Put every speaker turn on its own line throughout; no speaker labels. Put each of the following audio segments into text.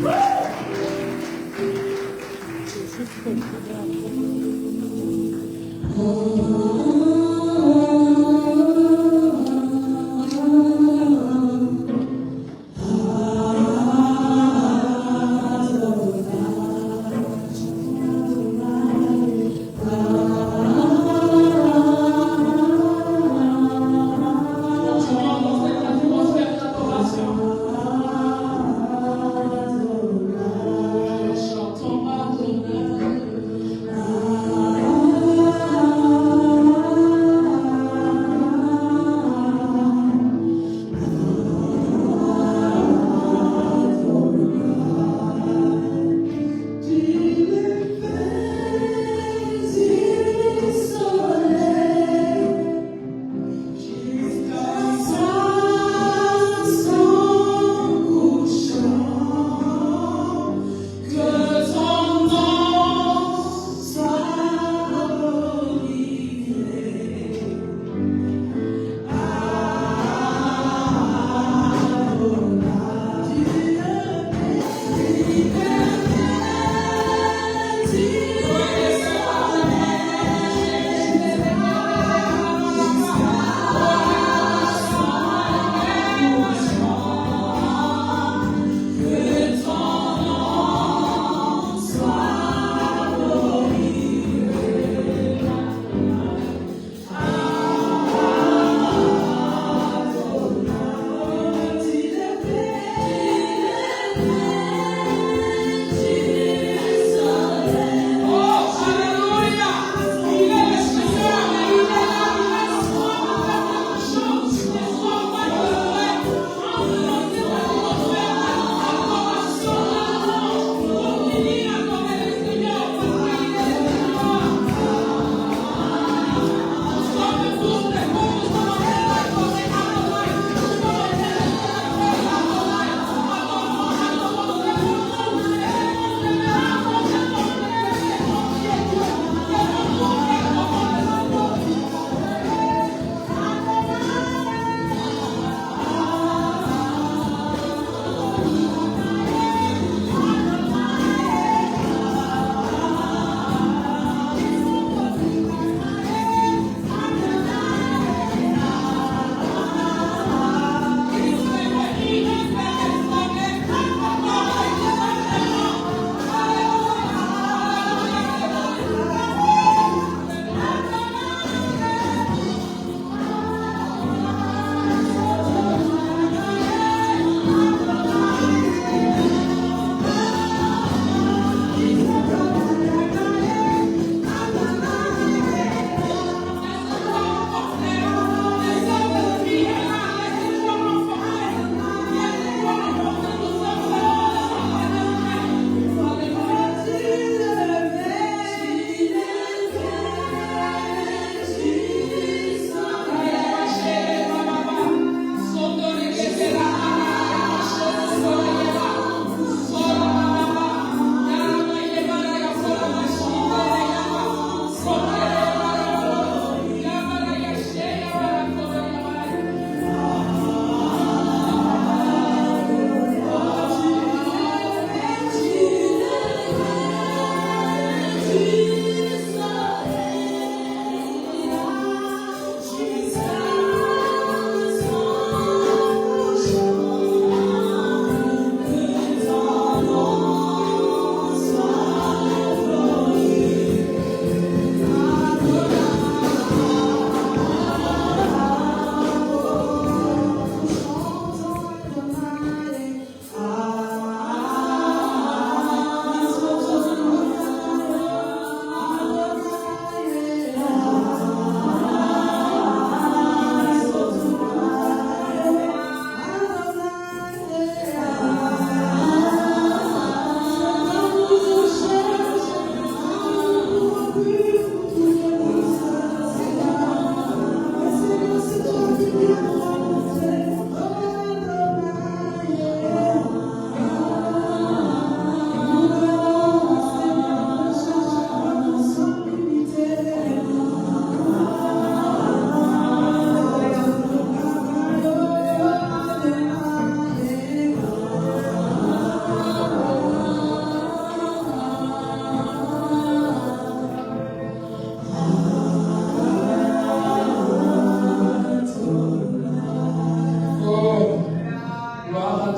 Woo!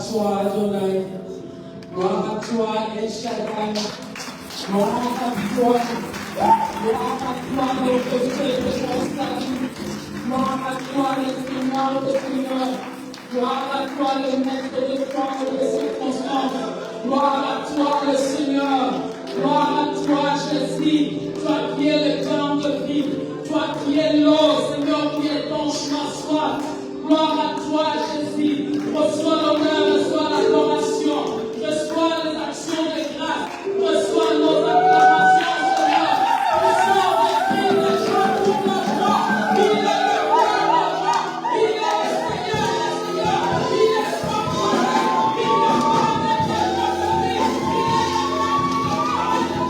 toi, Adonai. Gloire à toi, El Shaddai. Gloire à toi. Gloire à toi, notre Dieu de salut. Gloire à toi, le Seigneur de Seigneur. Gloire à toi, le maître de temps et de circonstances. Gloire à toi, le Seigneur. Gloire à toi, Jésus. Toi qui es le temps de vie. Toi qui es l'eau, Seigneur, qui est ton chemin soif. Gloire à toi, Jésus. Reçois l'honneur, reçois l'adoration. Reçois les actions de grâce. Reçois nos acclamations, Seigneur. Reçois les cris de joie pour nos joie. Il est le roi, le roi. Il est le Seigneur, le Seigneur. Il est sans foi. Il est le roi de notre vie. Il est le roi de notre vie.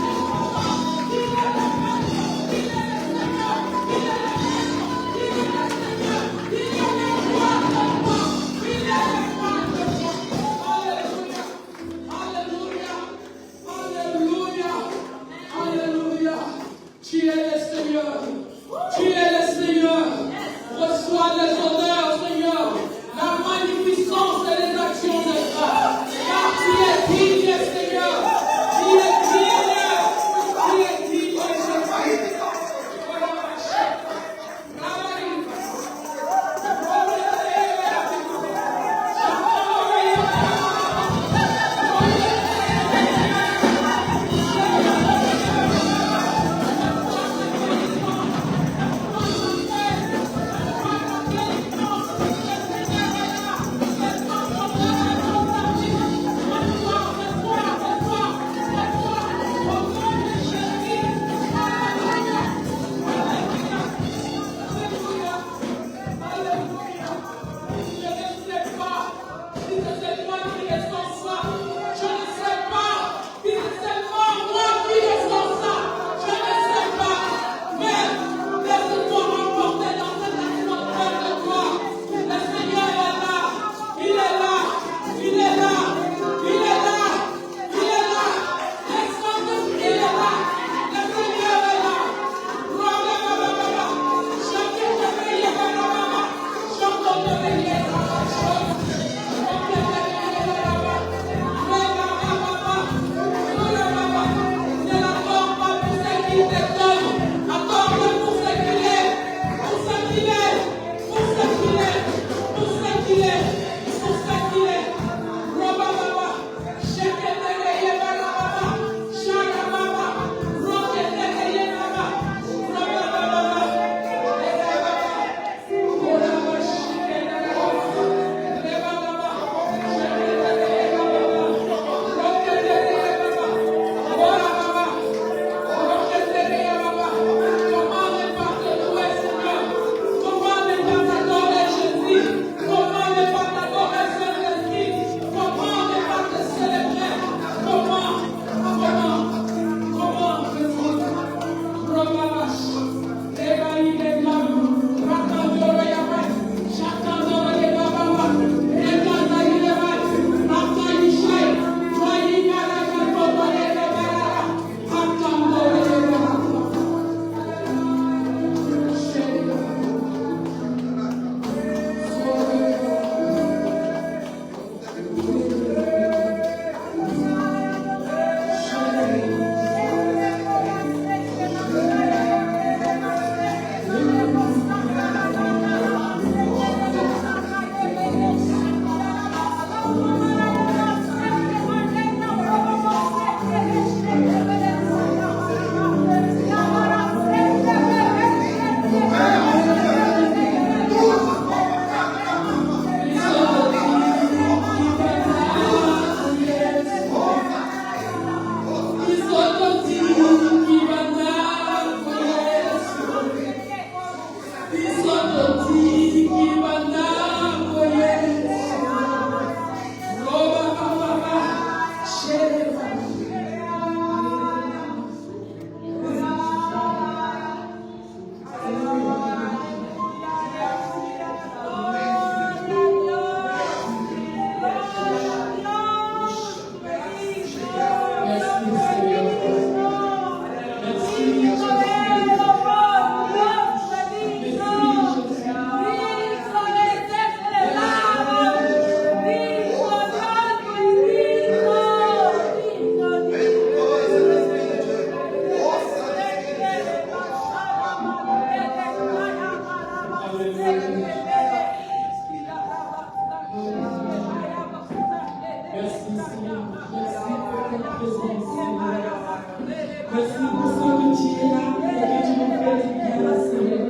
Merci pour ce que tu es là et que tu nous fais du bien, Seigneur.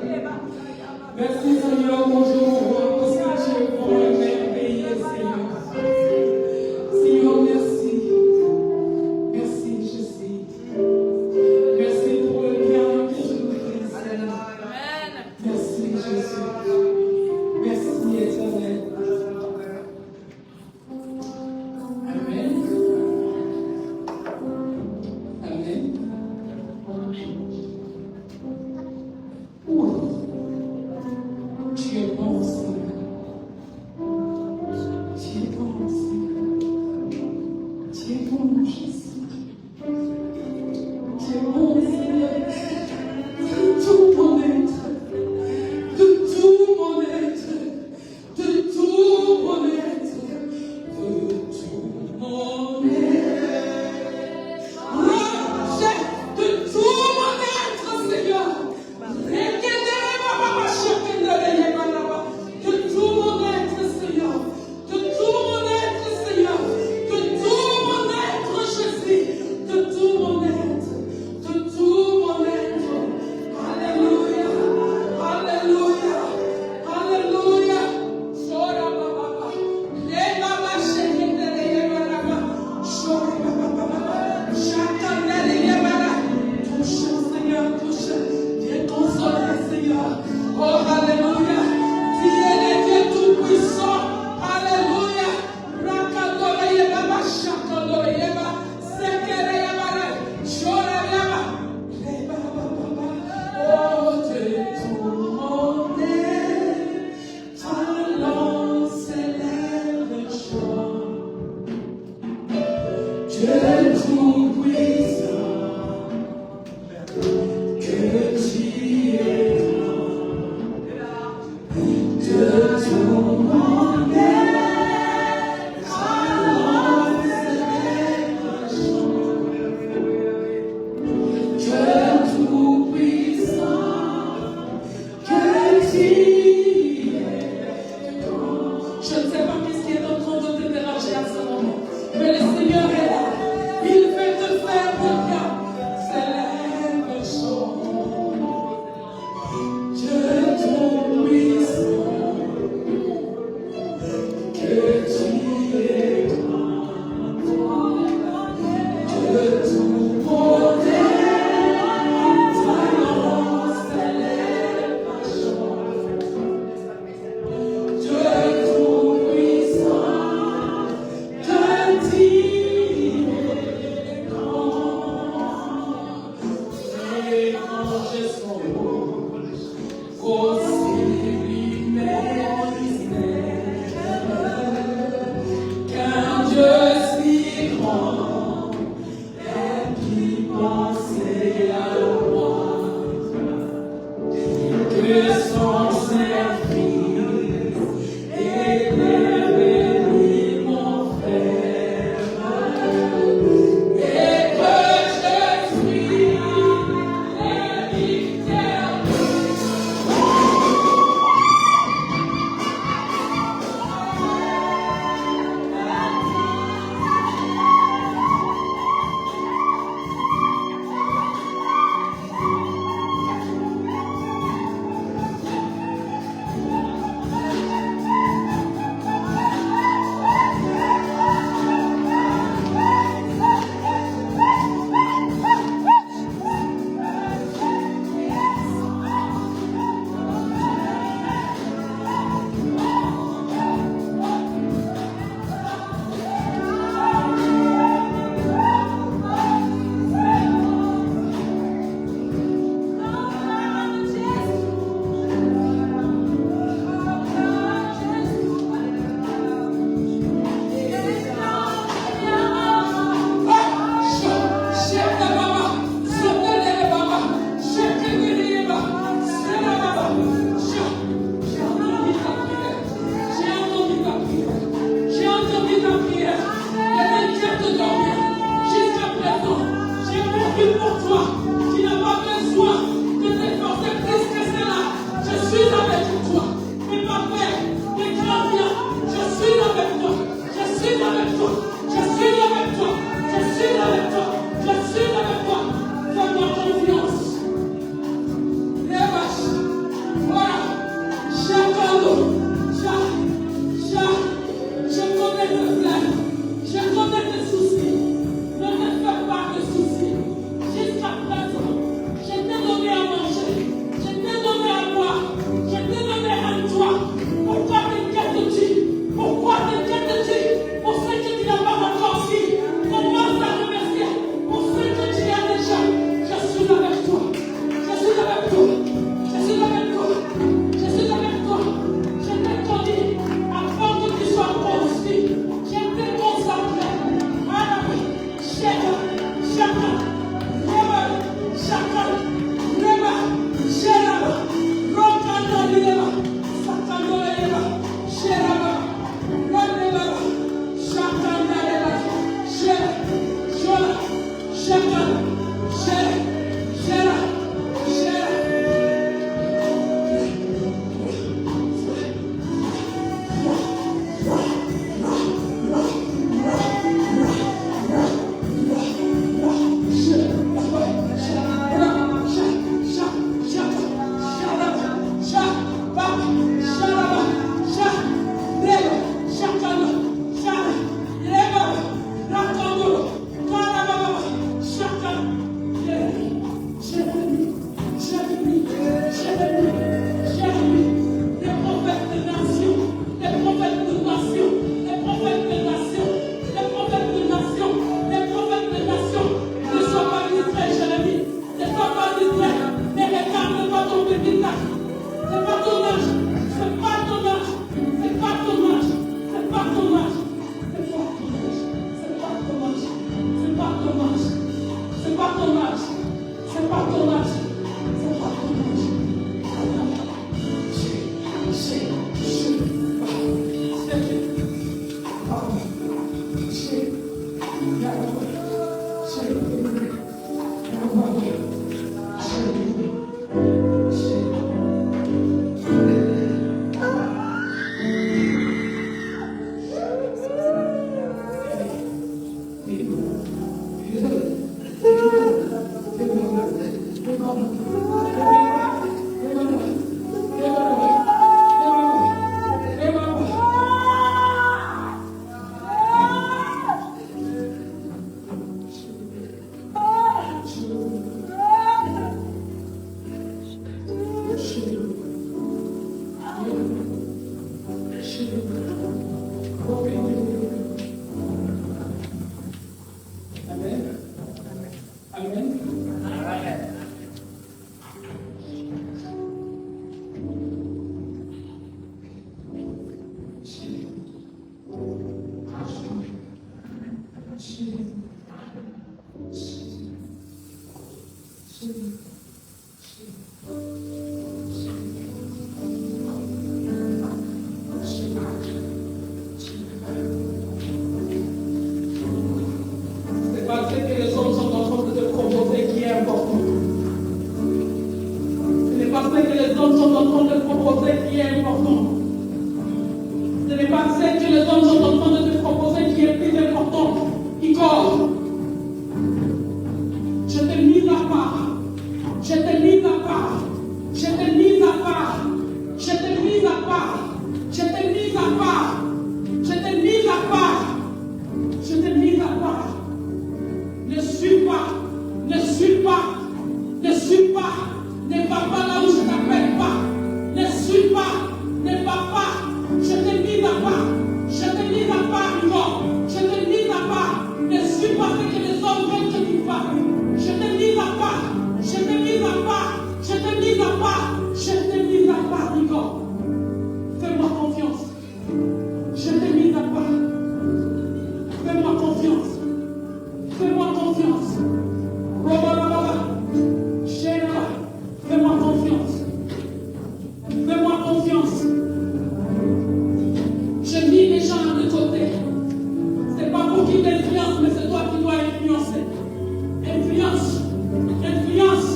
Merci, Seigneur, mon Jéhovah, parce que tu es bon et merveilleux, Seigneur. Seigneur, merci. Merci, Jésus. Merci pour le bien que tu nous fais, Seigneur. Merci, Jésus. Merci, Éternel. Amen. Amen. Oui. Tu es bon, Seigneur. Tu es bon, Seigneur. Tu es bon, Jésus. Tu es bon, Seigneur. De tout mon être. De tout mon être. De tout mon être. De tout mon être. De tout mon être, Seigneur. De tout mon être, Seigneur. De tout mon être, Seigneur. De tout mon être, Jésus. De tout mon être. De tout mon être. Alléluia. Alléluia. Alléluia. Chora, papa. Les baba shake les baba. Chora, papa. Chacun les baba. Touche, Seigneur, touche. Viens consoler, Seigneur. Oh, alléluia. Tu es le Dieu tout-puissant. Alléluia. Rakadore yeba, shakadore yeba. Sekere yeba, chora yeba. Leba, baba. Oh, de tout mon être, ta langue s'élève le chant. Dieu tout-puissant, que tu es grand. De tout mon être, ta langue s'élève le chant. Dieu tout-puissant, que tu es grand. Je ne sais pas qu'est-ce qui est en train de te déranger à ce moment, mais le Seigneur est là. Il veut te faire du bien. S'élève le chant. Dieu tout-puissant, que tu es grand. De tout mon être, ta langue s'élève le chant. Dieu tout-puissant, que tu Amen. Amen. C'est pas ce que les hommes sont en train de te proposer qui est important. Ce n'est pas ce que les hommes sont en train de te proposer qui est important. Ce n'est pas ce que les hommes sont en train de te proposer qui est plus important. Igor, je t'ai mis à part. Je t'ai mis à part. Je t'ai mis à part. Je t'ai mis à part. Je t'ai mis à part. Je t'ai mis à part. Je t'ai mis à part. Ne suis pas. Ne suis pas. Ne suis pas. Ne va pas là où je t'appelle pas. Ne suis pas. Ne va pas. Je t'ai mis à part. Je t'ai mis à part, Igor. Je t'ai mis à part. Ne suis pas ce que les hommes veulent que tu fasses. Je t'ai mis à part. Je t'ai mis à part. Je t'ai mis à part. Je t'ai mis à part, Igor. Fais-moi confiance. Je t'ai mis à part. Fais-moi confiance. Fais-moi confiance. Fais-moi confiance. Fais-moi confiance. Je mis les gens de côté. C'est pas pour qu'ils t'influencent, mais c'est toi qui dois influencer. Influence. Influence.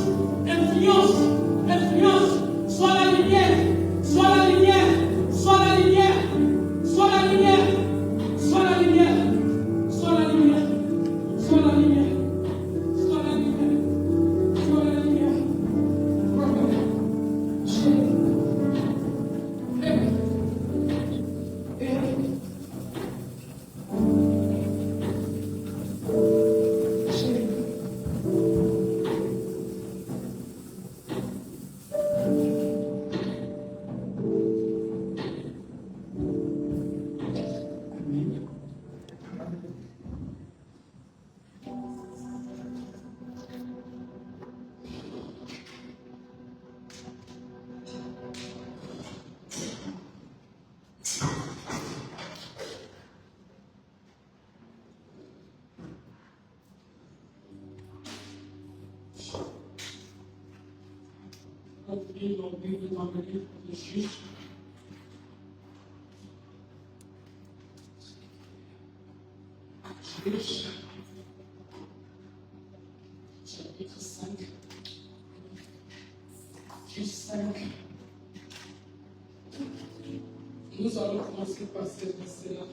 Influence. Influence. Sois la lumière. Sois la lumière. Sois la lumière. Sois la lumière. Sois la lumière. Sois la lumière. Sois la lumière. Sois la lumière. Sois la lumière. Aujourd'hui, donc, Dieu veut t'emmener le juge. Juge. Chapitre 5. Juge 5. Nous allons commencer par ce verset-là.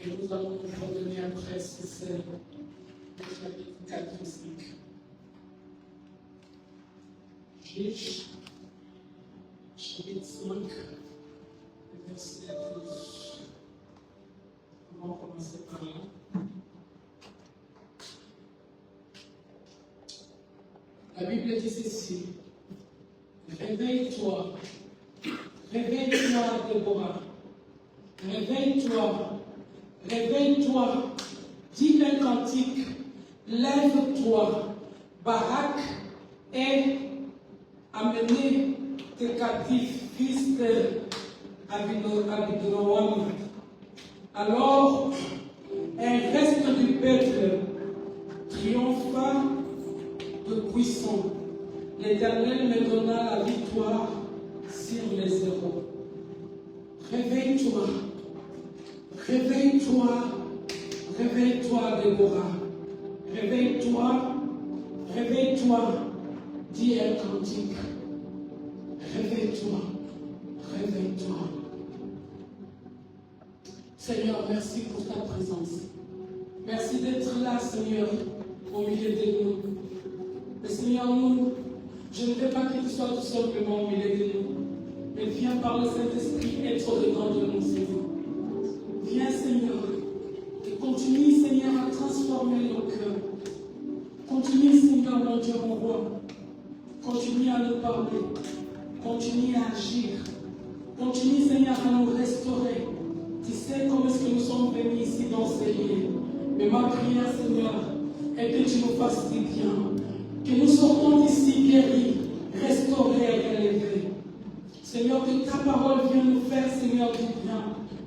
Et nous allons nous revenir après ce verset, le chapitre 4 et 5. Juge, chapitre 5, verset 12. On va commencer par là. La Bible dit ceci: réveille-toi, réveille-toi, Déborah, réveille-toi, réveille-toi, dis un cantique, lève-toi, Barak, et amenez tes captifs, fils d'Abinoam. Alors, un reste du peuple triompha de puissant. L'Éternel me donna la victoire sur les héros. Réveille-toi, réveille-toi, réveille-toi, Déborah. Réveille-toi, réveille-toi, dis un cantique. Réveille-toi, réveille-toi. Seigneur, merci pour ta présence. Merci d'être là, Seigneur, au milieu de nous. Mais Seigneur, je ne veux pas que tu sois tout simplement au milieu de nous. Mais viens par le Saint-Esprit être au-dedans de nous, Seigneur. Viens, Seigneur, et continue, Seigneur, à transformer nos cœurs. Continue, Seigneur, mon Dieu, mon roi. Continue à nous parler. Continue à agir. Continue, Seigneur, à nous restaurer. Tu sais Mais ma prière, Seigneur, est que tu nous fasses du bien. Que nous sortons d'ici guéris, restaurés et relevés. Seigneur, que ta parole vienne nous faire, Seigneur, du bien.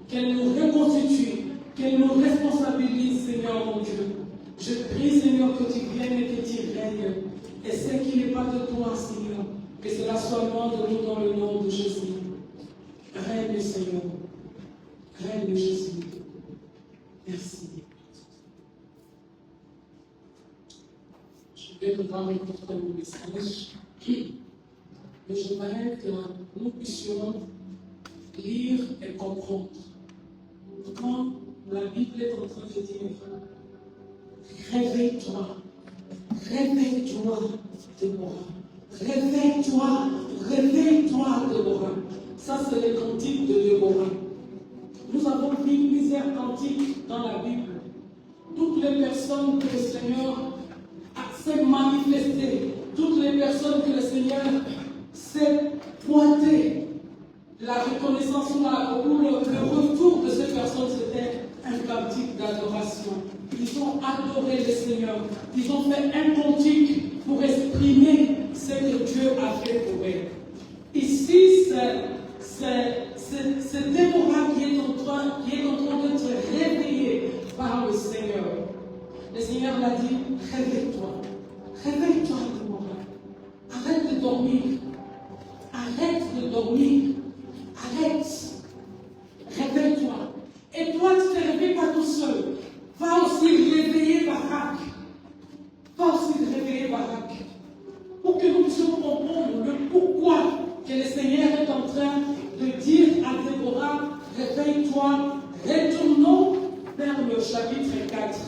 Qu'elle nous reconstitue, qu'elle nous responsabilise, Seigneur, mon Dieu. Je prie, Seigneur, que tu viennes et que tu règnes. Et ce qui n'est pas de toi, Seigneur, que cela soit loin de nous dans le nom de Jésus. Règne, Seigneur. Règne, Jésus. Merci. Je vais devoir écouter mon message. Mais j'aimerais que nous puissions lire et comprendre. Quand la Bible est en train de dire réveille-toi, réveille-toi, Déborah. Réveille-toi, réveille-toi, Déborah. Ça, c'est le cantique de Déborah. Nous avons vu plusieurs cantiques dans la Bible. Toutes les personnes que le Seigneur s'est manifesté, toutes les personnes que le Seigneur s'est pointé, la reconnaissance ou le retour de ces personnes, c'était un cantique d'adoration. Ils ont adoré le Seigneur. Ils ont fait un cantique pour exprimer ce que Dieu a fait pour eux. Ici, c'est Déborah qui est en train d'être réveillée par le Seigneur. Le Seigneur l'a dit, réveille-toi. Réveille-toi, Déborah. Arrête de dormir. Arrête de dormir. Arrête. Réveille-toi. Et toi, tu ne te réveilles pas tout seul. Va aussi réveiller Barak. Va aussi réveiller Barak. Pour que nous puissions comprendre le pourquoi que le Seigneur est en train de dire à Déborah, réveille-toi. Retournons vers le chapitre 4.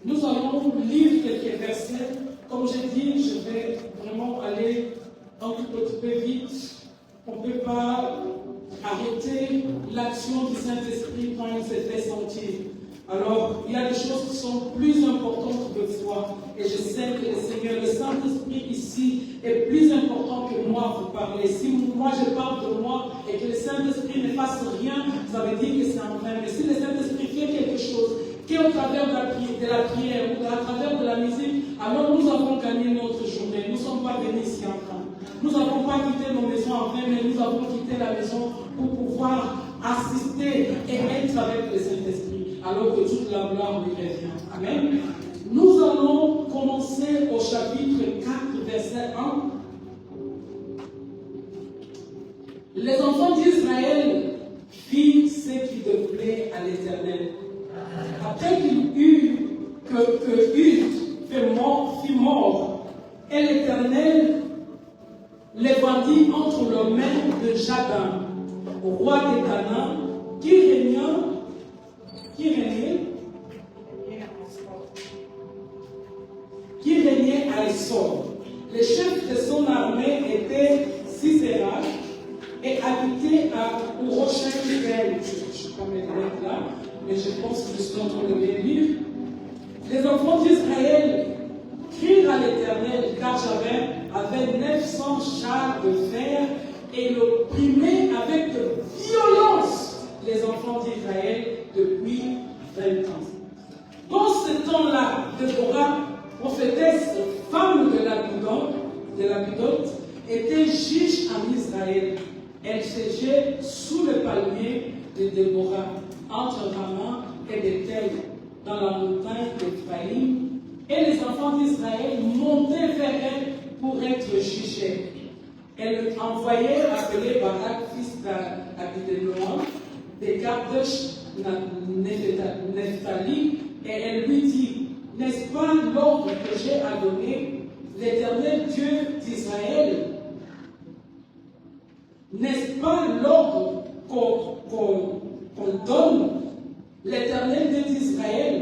Nous allons lire quelques versets. Comme j'ai dit, je vais vraiment aller un tout petit peu vite. On ne peut pas arrêter l'action du Saint-Esprit quand il s'est fait sentir. Alors, il y a des choses qui sont plus importantes que toi. Et je sais que le Seigneur, le Saint-Esprit ici, est plus important que moi vous parler. Si moi je parle de moi et que le Saint-Esprit ne fasse rien, ça veut dire que c'est en vain. Mais si le Saint-Esprit fait quelque chose, qu'au travers de la prière ou à travers de la musique, alors nous avons gagné notre journée. Nous ne sommes pas venus ici en train. Nous n'avons pas quitté nos maisons en vain, mais nous avons quitté la maison pour pouvoir assister et être avec le Saint-Esprit, alors que toute la gloire lui revient. Amen. Nous allons commencer au chapitre 4, verset 1. Les enfants d'Israël firent ce qui déplaît à l'Éternel. Après qu'il eut que Hud fit mort, et l'Éternel les vendit entre les mains de Jabin, roi des Canaan, qui régnait à Essor. Le chef de son armée était Sisera et habitait à Uroshaï-Bel. Je ne sais pas mes lettres là, mais je pense que je suis en train de les lire. Les enfants d'Israël crirent à l'Éternel, car Jabin avait 900 chars de fer et il opprimait avec violence les enfants d'Israël depuis 20 ans. Dans ce temps-là, Déborah, prophétesse, femme de Lapidote, était juge en Israël. Elle siégeait sous le palmier de Déborah, entre Rama et Bethel, dans la montagne d'Éphraïm. Et les enfants d'Israël montaient vers elle pour être jugés. Elle envoyait appeler Barak, fils d'Abidénoam, des Kadesh Nephtali, et elle lui dit, n'est-ce pas l'ordre que j'ai à donner, l'Éternel Dieu d'Israël? N'est-ce pas l'ordre qu'on donne? L'Éternel Dieu d'Israël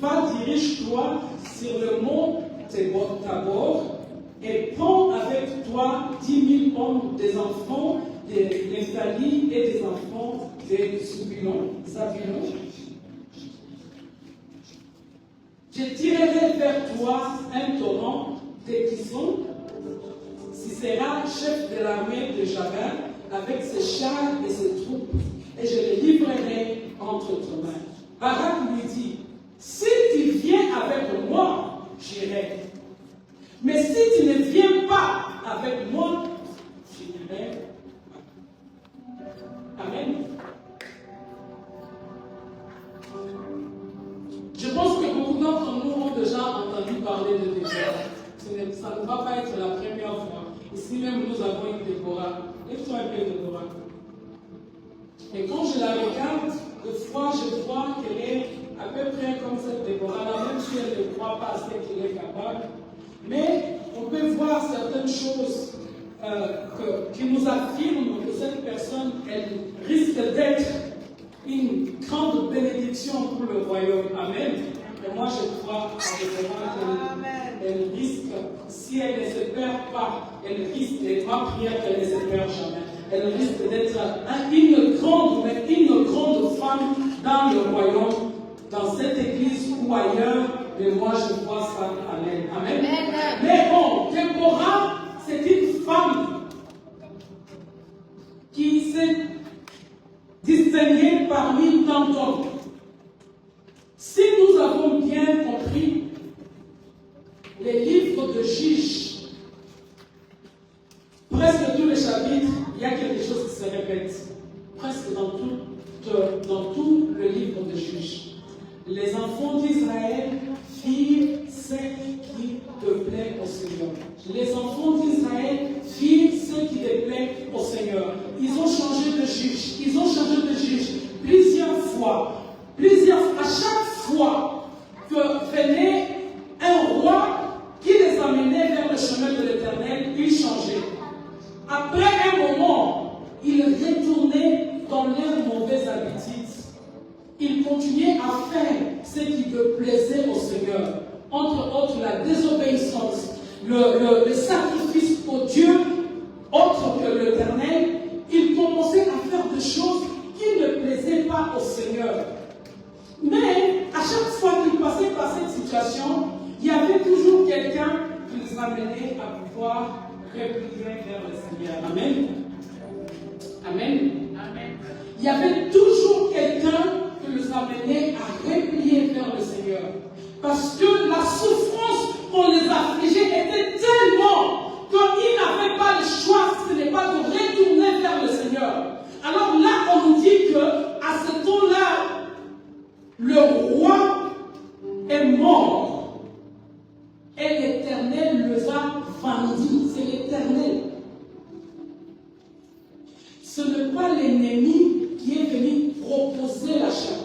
dirige-toi sur le mont Tabor et prends avec toi 10 000 hommes, des enfants de Nephtali et des enfants de Zabulon. Je tirerai vers toi un torrent de Kison. Sisera, chef de l'armée de Jabin, avec ses chars et ses troupes, et je le livrerai entre tes mains. Barak lui dit, si tu viens avec moi, j'irai. Mais si tu ne viens pas avec moi, je n'irai pas. Amen. Je pense que beaucoup d'entre nous ont déjà entendu parler de Déborah. Ça ne va pas être la première fois. Ici même, nous avons une Déborah. Lève-toi un peu, Déborah. Et quand je la regarde, de fois, je vois qu'elle est à peu près comme cette Déborah-là, même si elle ne croit pas à ce qu'elle est capable. Mais on peut voir certaines choses qui nous affirment que cette personne, elle risque d'être une grande bénédiction pour le royaume. Amen. Et moi, je crois qu'elle risque, si elle ne se perd pas, elle risque, et ma prière qu'elle ne se perd jamais, elle risque d'être une grande femme dans le royaume, dans cette église ou ailleurs. Mais moi, je vois ça. Amen. Amen. Mais bon, Déborah, c'est une femme qui s'est distinguée parmi tant d'autres. Si nous avons bien compris les livres de Juges, presque tous les chapitres, il y a quelque chose qui se répète. Presque dans tout le livre de Juges. Les enfants d'Israël firent ce qui te plaît au Seigneur. Les enfants d'Israël firent ce qui te plaît au Seigneur. Ils ont changé de juge. Ils ont changé de juge plusieurs fois. À chaque fois que venait un roi qui les amenait vers le chemin de l'Éternel, ils changeaient. Après un moment, ils retournaient dans leurs mauvaises habitudes. Ils continuaient à faire ce qui plaisait au Seigneur. Entre autres, la désobéissance, le sacrifice au Dieu autre que l'Éternel. Ils commençaient à faire des choses qui ne plaisaient pas au Seigneur. Mais à chaque fois qu'ils passaient par cette situation, il y avait toujours quelqu'un qui les amenait à pouvoir replier vers le Seigneur. Amen. Amen. Amen. Il y avait toujours quelqu'un qui les amenait à replier vers le Seigneur. Parce que la souffrance qu'on les affligeait était tellement qu'ils n'avaient pas le choix, ce n'est pas de retourner vers le Seigneur. Alors là, on nous dit qu'à ce temps-là, le roi est mort et l'Éternel les a vendus. C'est l'Éternel. Ce n'est pas l'ennemi qui est venu proposer l'achat.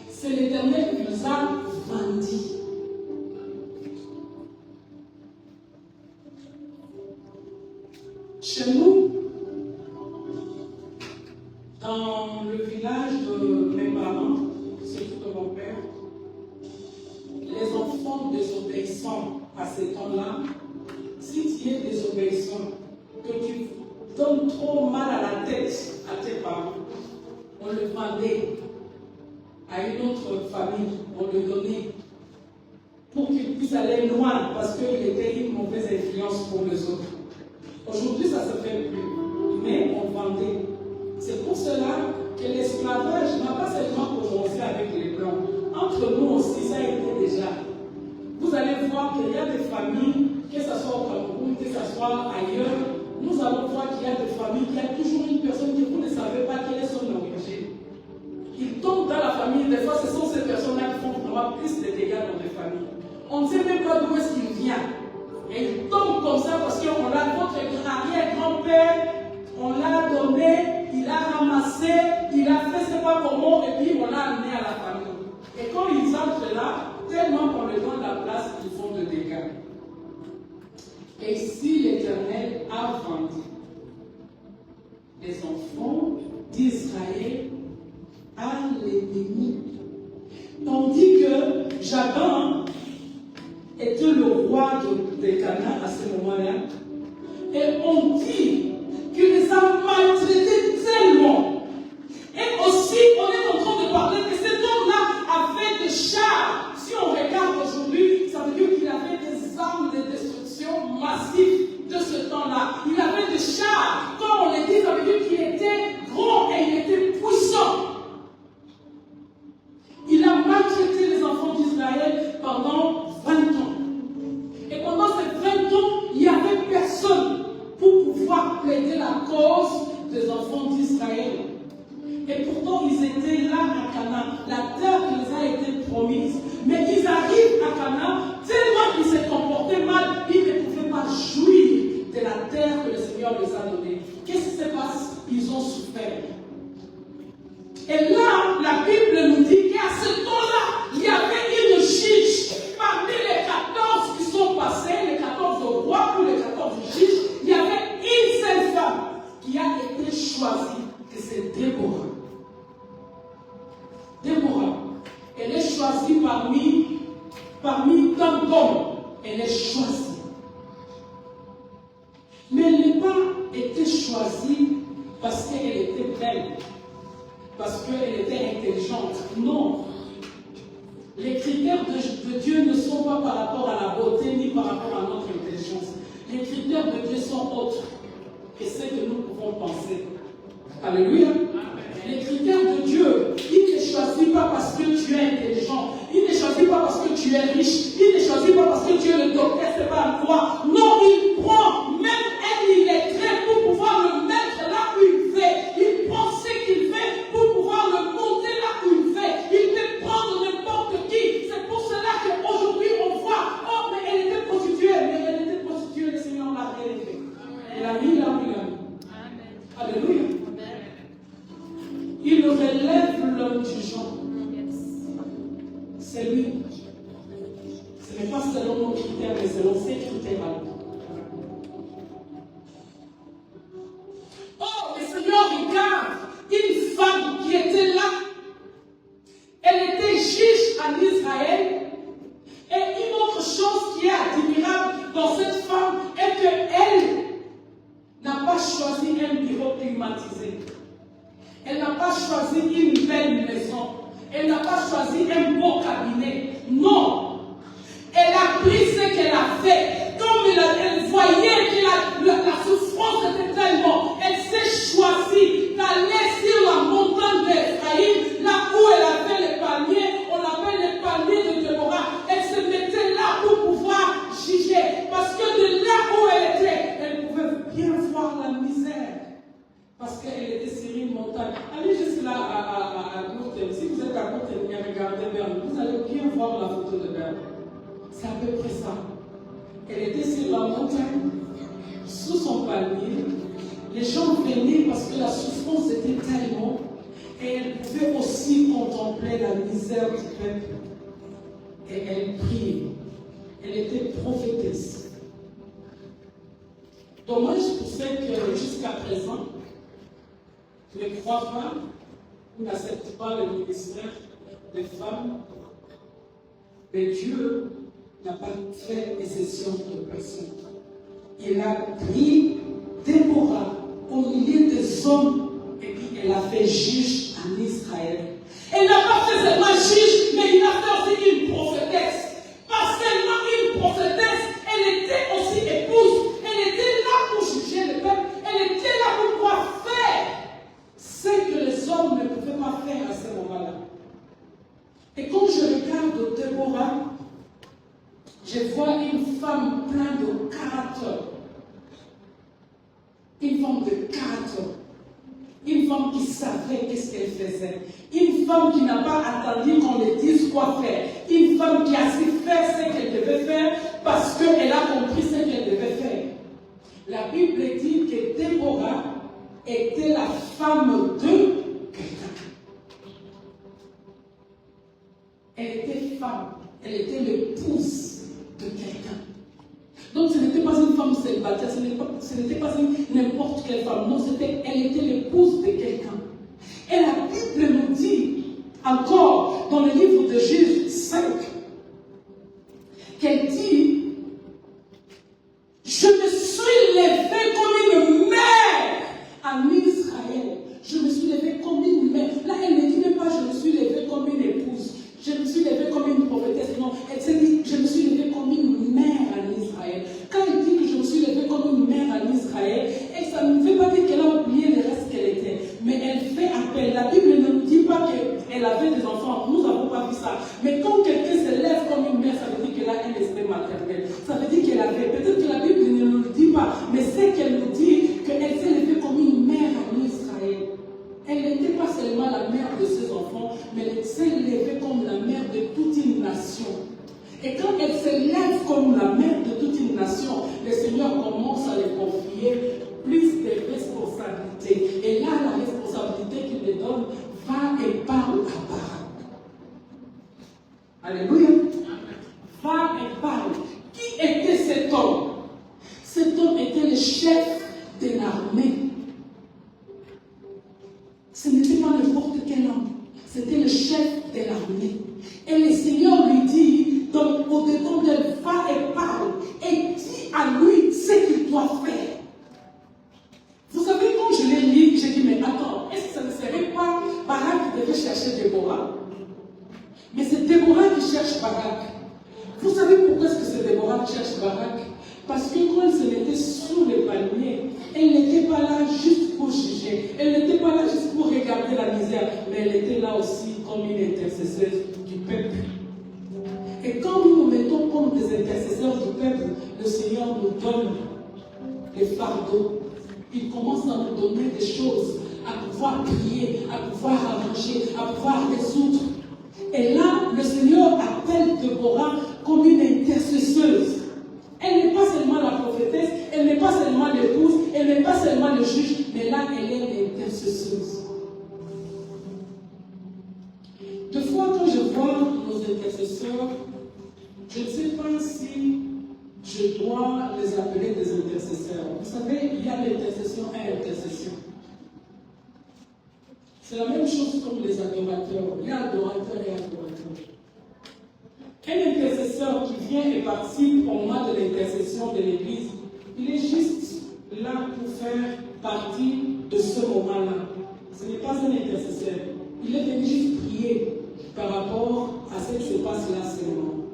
C'est l'Éternel qui les a vendus. Chez nous, dans le village de mes parents, surtout de mon père, les enfants désobéissants à ces temps-là, si tu es désobéissant, que tu donnes trop mal à la tête à tes parents, on le vendait à une autre famille, on le donnait pour qu'il puisse aller loin parce qu'il était une mauvaise influence pour les autres. Aujourd'hui, ça ne se fait plus, mais on vendait. C'est pour cela que l'esclavage n'a pas seulement commencé avec les Blancs. Entre nous aussi, ça a été déjà. Vous allez voir qu'il y a des familles, que ce soit au Cameroun, que ce soit ailleurs, nous allons voir qu'il y a des familles, qu'il y a toujours une personne que vous ne savez pas quelle est son origine. Ils tombent dans la famille, des fois ce sont ces personnes-là qui font vraiment plus de dégâts dans les familles. On ne sait même pas d'où est-ce qu'il vient. Et il tombe comme ça parce qu'on a votre arrière-grand-père, on l'a donné, il a ramassé, il a fait ce pas comment, et puis on l'a amené à la famille. Et quand ils entrent là, tellement qu'on leur donne la place, ils font de dégâts. Et si l'Éternel a vendu les enfants d'Israël à l'ennemi, tandis que Jaban était le roi de Canaan à ce moment-là, et on dit qu'il les a maltraités tellement. Et aussi, on est en train de parler que cet homme-là avait des chars. Si on regarde aujourd'hui, ça veut dire qu'il avait des armes de destruction massives de ce temps-là. Il avait des chars. Comme on le dit, ça veut dire qu'il était grand et il était puissant. Il a pourtant ils étaient là à Canaan, la terre qui les a été promise. Mais ils arrivent à Canaan, tellement qu'ils se comportaient mal, ils ne pouvaient pas jouir de la terre que le Seigneur les a donnée. Qu'est-ce qui se passe? Ils ont souffert. Et là, la Bible nous dit qu'à ce temps-là, il y avait une juge. Parmi les 14 qui sont passés, les 14 rois ou les 14 juges, il y avait une seule femme qui a été choisie, et c'est Déborah. Déborah, elle est choisie parmi tant d'hommes. Elle est choisie. Mais elle n'a pas été choisie parce qu'elle était belle, parce qu'elle était intelligente. Non. Les critères de Dieu ne sont pas par rapport à la beauté ni par rapport à notre intelligence. Les critères de Dieu sont autres que ce que nous pouvons penser. Alléluia. Les critères de Dieu, il ne choisit pas parce que tu es intelligent. Il ne choisit pas parce que tu es riche. Il ne choisit pas parce que tu es le docteur, c'est pas un roi. Non, il prend même un illettré pour pouvoir le mettre là où il fait. Il prend ce qu'il fait pour pouvoir le monter là où il fait. Il peut prendre n'importe qui. C'est pour cela qu'aujourd'hui on voit, oh mais elle était prostituée, mais elle était prostituée, le Seigneur l'a réélevée. Elle a mis là où il a mis. Alléluia. Il relève l'homme du genre. C'est lui. Ce n'est pas selon nos critères, mais selon ses critères à nous. Oh, le Seigneur regarde une femme qui était là. Elle était juge en Israël. Et une autre chose qui est admirable dans cette femme est qu'elle n'a pas choisi un bureau climatisé. Elle n'a pas choisi une belle maison. Elle n'a pas choisi un beau cabinet. Non. Elle a pris ce qu'elle a fait. Comme elle voyait que la souffrance était tellement, elle s'est choisie d'aller sur la montagne d'Ephraïm, là où elle avait les palmiers. On l'appelle les palmiers de Déborah. Elle se mettait là pour pouvoir juger. Parce que de là où elle était, elle pouvait bien voir la misère. Parce qu'elle était sur une montagne. Allez juste là à Courtel. Si vous êtes à Courtel, regardez Berne. Vous allez bien voir la photo de Berne. C'est à peu près ça. Elle était sur la montagne, sous son palmier. Les gens venaient parce que la souffrance était tellement. Et elle pouvait aussi contempler la misère du peuple. Et elle priait. Elle était prophétesse. Dommage pour celle que jusqu'à présent, ne croient pas ou n'acceptent pas le ministère des femmes, mais Dieu n'a pas fait exception de personne. Il a pris Déborah au milieu des hommes et puis elle a fait juge en Israël. Elle n'a pas fait seulement juge, mais il a fait aussi une prophétesse. Pas seulement une prophétesse, elle était aussi épouse. Elle était là pour juger le peuple. Elle était là pour pouvoir faire ce que les hommes ne pouvaient pas faire à ce moment-là. Et quand je regarde Déborah, je vois une femme pleine de caractère. Une femme de caractère. Une femme qui savait qu'est-ce qu'elle faisait. Une femme qui n'a pas attendu qu'on lui dise quoi faire. Une femme qui a su faire ce qu'elle devait faire parce qu'elle a compris ce qu'elle devait faire. La Bible dit que Déborah était la femme de quelqu'un. Elle était femme. Elle était l'épouse de quelqu'un. Donc ce n'était pas une femme célibataire, ce n'était pas n'importe quelle femme. Non, elle était l'épouse de quelqu'un. Et la Bible nous dit encore dans le livre de Juge 5 qu'elle dit: je me suis levée comme une mère en Israël. Je me suis levée comme une mère. Là, elle ne dit même pas je me suis levée comme une épouse. Je me suis levée comme une prophétesse. Non, elle s'est dit je me suis levée comme une mère en Israël. Quand elle dit que je me suis levée comme une mère en Israël, et ça ne veut pas dire qu'elle a oublié le reste qu'elle était. Mais elle fait appel. La Bible ne nous dit pas qu'elle avait des enfants. Nous n'avons pas vu ça. Mais quand quelqu'un se lève comme une mère, ça veut dire qu'elle a un esprit maternel. Ça veut dire qu'elle avait. Peut-être que la Bible ne nous le dit pas. Mais c'est qu'elle nous dit qu'elle s'est levée comme une mère en Israël. Elle n'était pas seulement la comme la mère de toute une nation. Et quand elle s'élève comme la mère de toute une nation, le Seigneur commence à lui confier plus de responsabilités. Et là, la responsabilité qu'il lui donne, va et parle à Barak. Alléluia. Va et parle. Qui était cet homme? Cet homme était le chef de l'armée. Ce n'était pas n'importe quel homme. C'était le chef de l'armée. Et le Seigneur lui dit, donc au-dedans d'elle, va et parle. Et dis à lui ce qu'il doit faire. Vous savez, quand je l'ai lu, j'ai dit, mais attends, est-ce que ça ne serait pas Barak qui devait chercher Déborah? Mais c'est Déborah qui cherche Barak. Vous savez pourquoi est-ce que c'est Déborah qui cherche Barak? Parce que quand elle se mettait sous les palmiers, elle n'était pas là juste pour juger. Elle n'était pas là juste pour regarder la misère. Mais elle était là aussi comme une intercesseuse du peuple. Et quand nous nous mettons comme des intercesseurs du peuple, le Seigneur nous donne les fardeaux. Il commence à nous donner des choses, à pouvoir prier, à pouvoir arranger, à pouvoir résoudre. Et là, le Seigneur appelle Déborah comme une intercesseuse. Elle n'est pas seulement la prophétesse, elle n'est pas seulement l'épouse, elle n'est pas seulement le juge, mais là, elle est l'intercesseuse. Des fois, quand je vois nos intercesseurs, je ne sais pas si je dois les appeler des intercesseurs. Vous savez, il y a l'intercession et l'intercession. C'est la même chose comme les adorateurs. Il y a adorateurs et adorateurs. Un intercesseur qui vient et participe au moment de l'intercession de l'Église, il est juste là pour faire partie de ce moment-là. Ce n'est pas un intercesseur. Il est venu juste prier par rapport à ce qui se passe là seulement.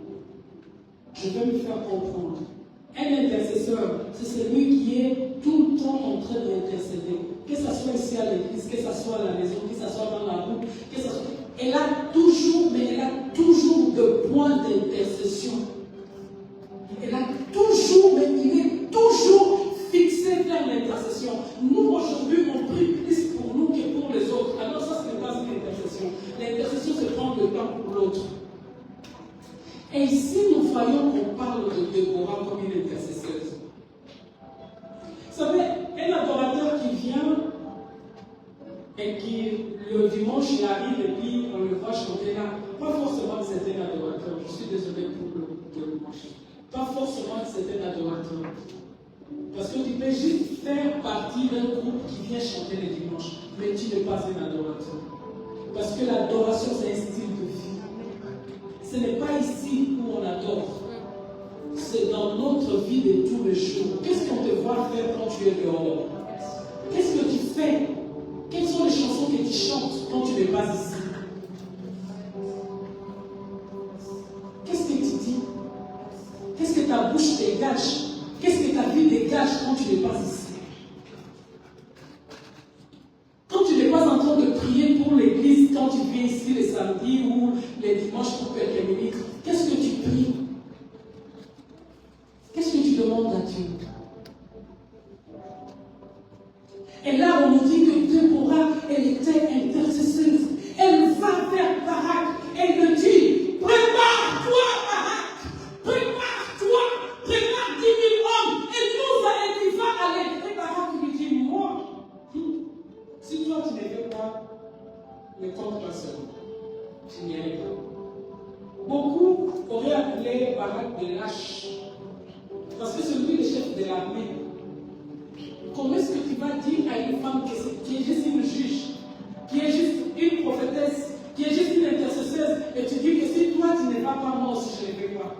Je vais me faire comprendre. Un intercesseur, c'est celui qui est tout le temps en train d'intercéder. Que ce soit ici à l'église, que ce soit à la maison, que ce soit dans la route, que ce soit... Elle a toujours de points d'intercession. Elle a toujours, mais il est toujours fixé vers l'intercession. Nous, aujourd'hui, on prie plus pour nous que pour les autres. Alors ça, ce n'est pas une intercession. L'intercession, c'est prendre le temps pour l'autre. Et ici, nous voyons qu'on parle de Déborah comme une intercesseuse. Vous savez, un adorateur qui vient et qui, le dimanche, il arrive et puis on le voit chanter là, pas forcément que c'est un adorateur. Je suis désolé pour le dimanche. Pas forcément que c'est un adorateur. Parce que tu peux juste faire partie d'un groupe qui vient chanter le dimanche, mais tu n'es pas un adorateur. Parce que l'adoration, c'est un style de vie. Ce n'est pas ici où on adore. C'est dans notre vie de tous les jours. Qu'est-ce qu'on te voit faire quand tu es dehors? Qu'est-ce que tu fais? Quelles sont les chansons que tu chantes quand tu n'es pas ici? Qu'est-ce que tu dis? Qu'est-ce que ta bouche dégage? Qu'est-ce que ta vie dégage quand tu n'es pas ici? Quand tu n'es pas en train de prier pour l'église, quand tu viens ici les samedis ou les dimanches pour quelques minutes, qu'est-ce que tu pries? Qu'est-ce que tu demandes à Dieu? Et là, on nous dit que Déborah, elle était intercesseuse. Elle va vers Barak et elle dit, prépare-toi, Barak, prépare-toi, prépare 10 000 hommes. Et nous, il va aller. Et Barak lui dit, moi, si toi tu ne veux pas, ne compte pas seul. Tu n'y arrives pas. Beaucoup auraient appelé Barak de lâche. Parce que c'est lui le chef de l'armée. Comment est-ce que tu vas dire à une femme qui est juste une juge, qui est juste une prophétesse, qui est juste une intercesseuse, et tu dis que si toi tu n'es pas moi aussi je ne vais pas.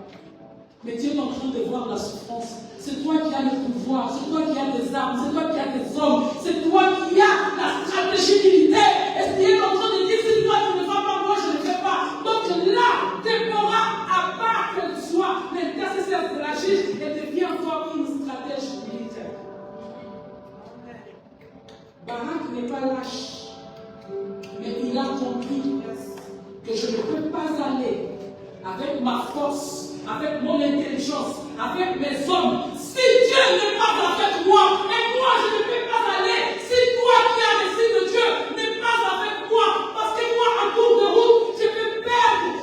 Mais tu es en train de voir la souffrance. C'est toi qui as le pouvoir, c'est toi qui as des armes, c'est toi qui as des hommes, c'est toi qui as la stratégie militaire. Et tu es en train de dire si toi tu ne vas pas moi je ne vais pas. Donc là, Déborah, à part qu'elle soit l'intercesseur de la juge, elle devient encore une stratège militaire. Barak n'est pas lâche, mais il a compris que je ne peux pas aller avec ma force, avec mon intelligence, avec mes hommes. Si Dieu n'est pas avec moi, et moi je ne peux pas aller. Si toi qui as le signe de Dieu n'est pas avec moi, parce que moi en cours de route, je peux perdre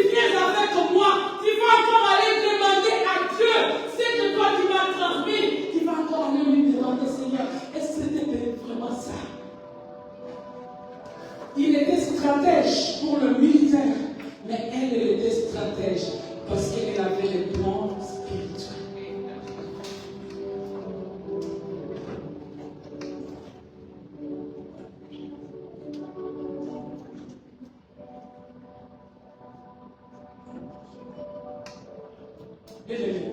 viens avec moi, tu vas encore aller demander à Dieu ce que toi tu m'as transmis. Tu vas encore aller lui demander, Seigneur, est-ce que c'était vraiment ça? Il était stratège pour le militaire, mais elle était stratège parce qu'elle avait les plans spirituels. Bien-aimé,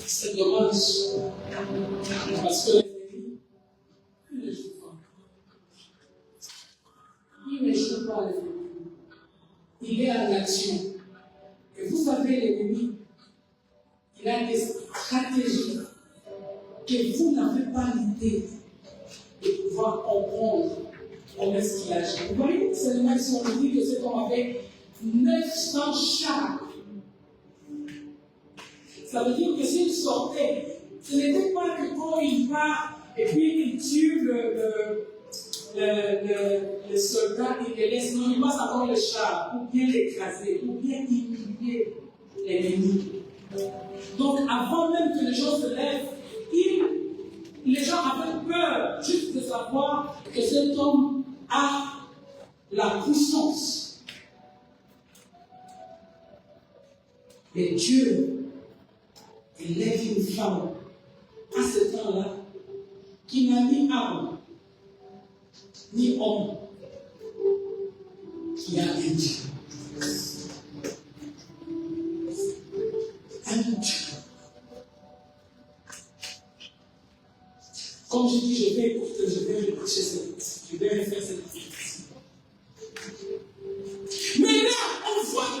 c'est dommage parce que l'ennemi, il ne joue pas. Il ne joue pas l'ennemi. Il est en action. Et vous savez, l'ennemi, il a des stratégies que vous n'avez pas l'idée de pouvoir comprendre comment est-ce qu'il agit. Vous voyez, seulement si on nous dit que cet homme avait 900 chars. Ça veut dire que s'il sortait, ce n'était pas que quand il part et puis il tue le soldat, il le laisse, non, il passe avant le char pour bien l'écraser, pour bien humilier l'ennemi. Donc avant même que les gens se lèvent, les gens avaient peur juste de savoir que cet homme a la puissance. Et Dieu élève une femme à ce temps-là qui n'a ni âme ni homme, qui a un Dieu. Un Dieu. Comme je dis, je vais écouter, je vais prêcher je vais faire cette petite. Mais là, on voit que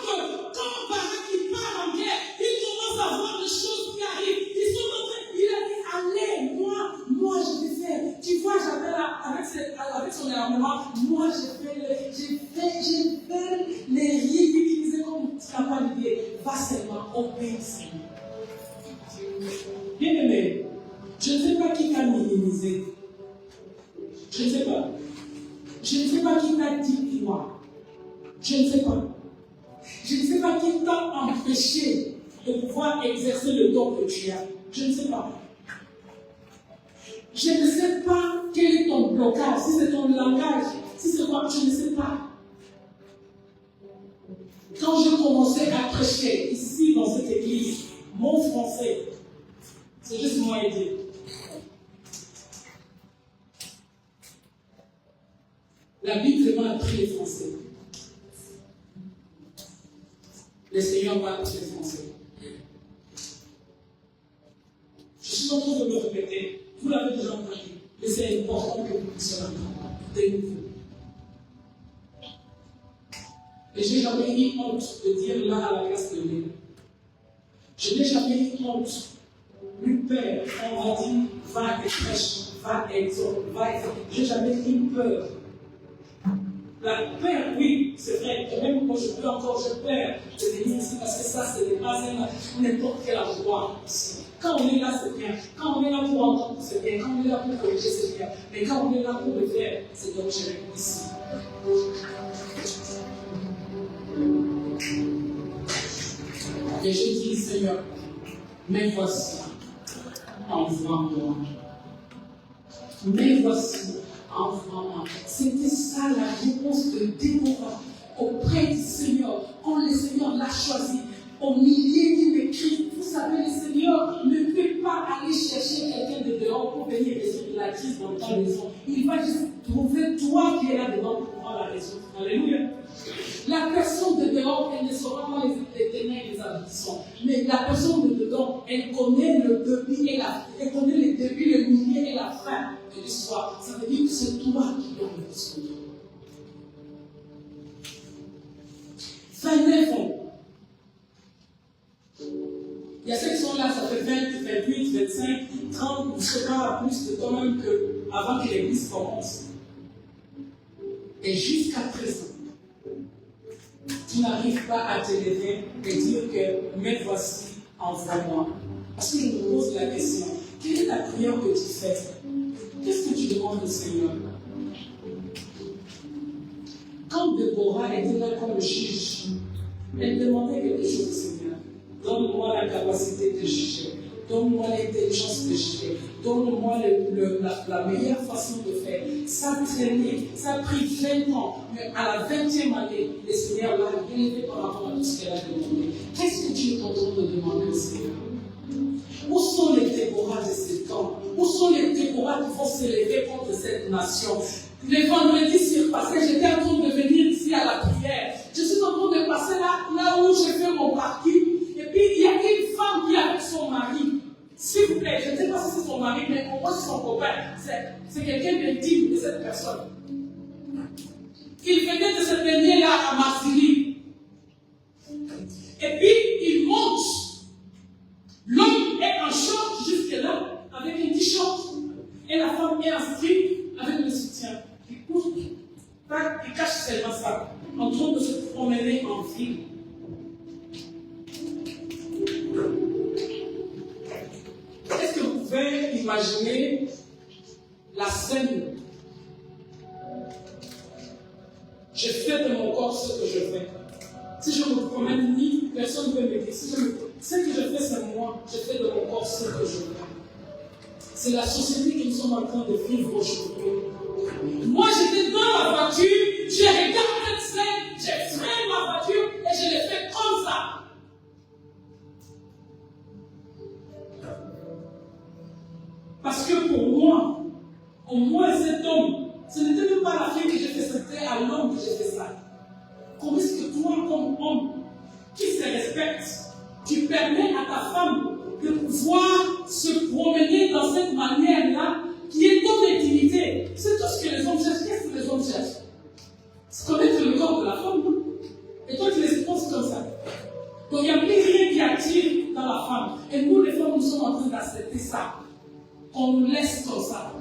quand Barak il part en guerre, il commence à voir des choses qui arrivent. Ils sont en train, il a dit, allez, moi je vais faire. Tu vois, j'avais là, avec son armement, moi j'ai fait les rives utilisées comme tu n'as pas l'idée. Va seulement obéir, Seigneur. Bien aimé, je ne sais pas qui t'a minimisé. Je ne sais pas. Je ne sais pas qui t'a dit toi. Je ne sais pas. Je ne sais pas qui t'a empêché de pouvoir exercer le don que tu as. Je ne sais pas. Je ne sais pas quel est ton blocage, si c'est ton langage, si c'est quoi, je ne sais pas. Quand je commençais à prêcher ici dans cette église, mon français, c'est juste moi et Dieu. La Bible vraiment a pris les Français. Le Seigneur va appeler les Français. Je suis en train de me répéter. Vous l'avez déjà entendu. Mais c'est important que vous puissiez l'entendre. De nouveau. Et je n'ai jamais eu honte de dire là à la classe de Léon. Je n'ai jamais eu honte. Lui, Père, on va dire, va et prêche, va et exhorte, va et exhorte. Je n'ai jamais eu peur. La peur, oui, c'est vrai, que même quand je peux encore, je perds de venir ici parce que ça, ce n'est pas n'importe quelle joie ici. Quand on est là, c'est bien. Quand on est là pour entendre, c'est bien. Quand on est là pour corriger, c'est bien. Mais quand on est là pour le faire, c'est dangereux ici. Et je dis, Seigneur, mais voici, envoie-moi. Mais voici, envoie-moi. C'était ça la réponse de Déborah auprès du Seigneur, quand le Seigneur l'a choisi. Au milieu d'une crise, vous savez, le Seigneur ne peut pas aller chercher quelqu'un de dehors pour venir résoudre la crise dans ta maison. Il va juste trouver toi qui es là dedans pour pouvoir la résoudre. Alléluia. La personne de dehors, elle ne saura pas les ténèbres et les abyssons. Mais la personne de dedans, elle connaît le début et elle connaît le début, le milieu et la fin de l'histoire. Ça veut dire que c'est toi qui dois le résoudre. 29 ans. Il y a ceux qui sont là, ça fait 20, 28, 25, 30 ou 50 à plus de temps même qu'avant que l'église commence. Et jusqu'à présent, tu n'arrives pas à te lever et dire que me voici, envoie-moi. Parce que je me pose la question, quelle est la prière que tu fais? Qu'est-ce que tu demandes au Seigneur? Quand Déborah était là comme juge, elle demandait quelque chose au Seigneur. Donne-moi la capacité de juger. Donne-moi l'intelligence de juger. Donne-moi la meilleure façon de faire. Ça a traîné, ça a pris 20 ans. Mais à la 20e année, le Seigneur l'a élevé par rapport à tout ce qu'elle a demandé. Qu'est-ce que tu es en train de demander au Seigneur? Où sont les Déborah de ces temps? Où sont les Déborah qui vont s'élever contre cette nation? Le vendredi surpassé, j'étais en train de venir ici à la prière. Je suis en train de passer là où j'ai fait mon parking. Et puis, il y a une femme qui est avec son mari. S'il vous plaît, je ne sais pas si c'est son mari, mais pour moi, c'est son copain. C'est quelqu'un d'intime de cette personne. Il venait de se baigner là à Marseille. Et puis, il monte. L'homme est en short jusque-là, avec un t-shirt. Et la femme est en slip avec le soutien. Il court. Il cache seulement ça. En train de se promener en ville. Est-ce que vous pouvez imaginer la scène? Je fais de mon corps ce que je fais. Si je me promène, ni personne ne peut me dire. Ce que je fais, c'est moi. Je fais de mon corps ce que je fais. C'est la société que nous sommes en train de vivre aujourd'hui. Moi, j'étais dans ma voiture, j'ai regardé cette scène, j'ai freiné ma voiture et je l'ai fait comme ça. Parce que pour moi, au moins cet homme, ce n'était même pas la fille que j'ai fait, c'était à l'homme que j'ai fait ça. Comment est-ce que toi, comme homme, qui se respecte, tu permets à ta femme de pouvoir se promener dans cette manière-là, qui est ton intimité? C'est tout ce que les hommes cherchent. Qu'est-ce que les hommes cherchent? C'est connaître le corps de la femme. Et toi, tu les exposes comme ça. Donc, il n'y a plus rien qui attire dans la femme. Et nous, les femmes, nous sommes en train d'accepter ça. Qu'on nous laisse comme ça.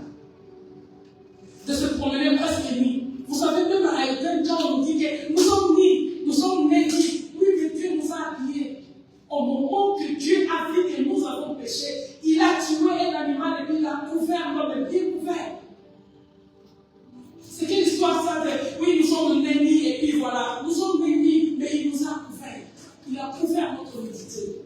De se promener presque nus. Vous savez, même à Aïden, Jean nous dit que nous sommes nus, nous sommes nés nus. Oui, que Dieu nous a habillés. Au moment que Dieu a vu que nous avons péché, il a tué un animal et puis il a couvert l'homme, bien couvert. C'est quelle histoire ça de, oui, nous sommes nés nus et puis voilà, nous sommes nés nus, mais il nous a couvert. Il a couvert notre nudité.